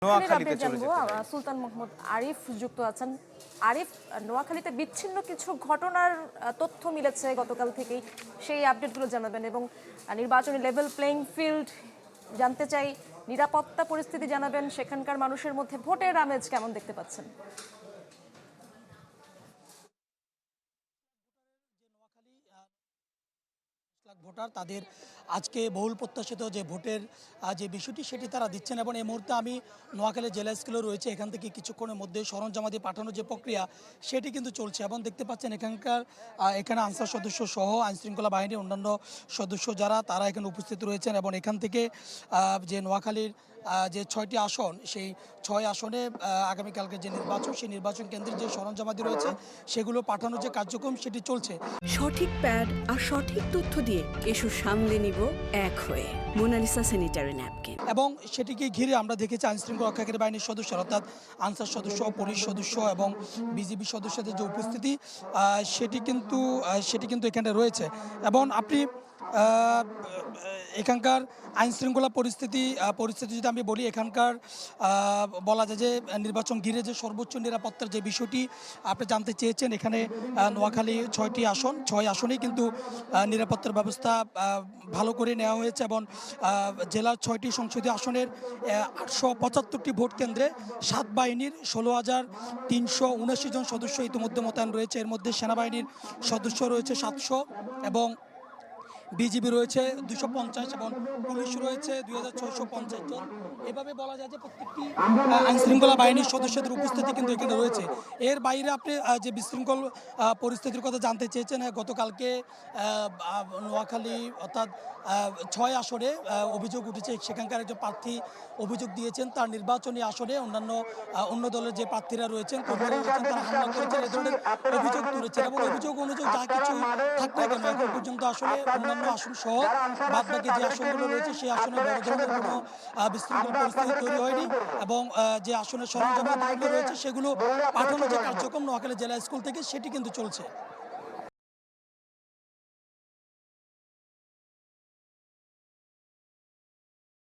নোয়াখালীতে চলে জানবো যেতে পারি। সুলতান মোহাম্মদ আরিফ যুক্ত আছেন। আরিফ, নোয়াখালীতে বিচ্ছিন্ন কিছু ঘটনার তথ্য মিলেছে গতকাল থেকেই, সেই আপডেটগুলো জানাবেন এবং নির্বাচনী লেভেল প্লেইং ফিল্ড জানতে চাই, নিরাপত্তা পরিস্থিতি জানাবেন, সেখানকার মানুষের মধ্যে ভোটের আমেজ কেমন দেখতে পাচ্ছেন? ভোটার তাদের আজকে বহুল প্রত্যাশিত যে ভোটের যে বিষয়টি সেটি তারা দিচ্ছেন এবং এই মুহূর্তে আমি নোয়াখালী জেলা স্কুলে রয়েছে, এখান থেকে কিছুক্ষণের মধ্যে সরঞ্জামাদি পাঠানোর যে প্রক্রিয়া সেটি কিন্তু চলছে এবং দেখতে পাচ্ছেন এখানে আনসার সদস্য সহ আইনশৃঙ্খলা বাহিনীর অন্যান্য সদস্য যারা তারা এখানে উপস্থিত রয়েছেন এবং এখান থেকে যে নোয়াখালীর যে 6টি আসন, সেই 6 আসনে আগামীকালকে যে নির্বাচন, সেই নির্বাচন কেন্দ্রের যে সরঞ্জামাদি রয়েছে সেগুলো পাঠানোর যে কার্যক্রম সেটি চলছে। সঠিক প্যাড আর সঠিক তথ্য দিয়ে এসব সামলে নিব এক হয়ে। Monalisa sanitary napkin. এবং সেটিকে ঘিরে আমরা দেখেছি আইনশৃঙ্খলা রক্ষাকারী বাহিনীর সদস্য অর্থাৎ আনসার সদস্য, পুলিশ সদস্য এবং বিজিবি সদস্যদের যে উপস্থিতি সেটি কিন্তু এখানে রয়েছে এবং আপনি এখানকার আইনশৃঙ্খলা পরিস্থিতি যদি আমি বলি, এখানকার বলা যায় যে নির্বাচন ঘিরে যে সর্বোচ্চ নিরাপত্তার যে বিষয়টি আপনি জানতে চেয়েছেন, এখানে নোয়াখালী 6টি আসন, 6 আসনেই কিন্তু নিরাপত্তার ব্যবস্থা ভালো করে নেওয়া হয়েছে এবং জেলার 6টি সংসদীয় আসনের 875টি ভোট কেন্দ্রে 7 বাহিনীর 16,379 জন সদস্য ইতিমধ্যে মোতায়েন রয়েছে। এর মধ্যে সেনাবাহিনীর সদস্য রয়েছে 700 এবং বিজিবি রয়েছে 250 এবং পুলিশ রয়েছে 2650 জন। এভাবে বলা যায় যে প্রত্যেকটি আইনশৃঙ্খলা বাহিনীর সদস্যদের উপস্থিতি কিন্তু এখানে রয়েছে। এর বাইরে আপনি যে বিশৃঙ্খল পরিস্থিতির কথা জানতে চেয়েছেন, গতকালকে নোয়াখালী অর্থাৎ 6 আসনে অভিযোগ উঠেছে, সেখানকার একজন প্রার্থী অভিযোগ দিয়েছেন তার নির্বাচনী আসনে অন্য দলের যে প্রার্থীরা রয়েছেন, কর্মীরা রয়েছেন, তারা হামলা করেছেন, এই ধরনের অভিযোগ তুলেছেন এবং অভিযোগ অনুযায়ী যা কিছু থাক না কেন এখন পর্যন্ত আসলে অন্যান্য আসন সহ বাদবাকি যে আসনগুলো রয়েছে সেই আসনে বড় ধরনের কোনো বিশৃঙ্খল পরিস্থিতি তৈরি হয়নি এবং যে আসনের সরঞ্জামাদিগুলো রয়েছে সেগুলো পাঠানোর যে কার্যক্রম নোয়াখালী জেলা স্কুল থেকে সেটি কিন্তু চলছে।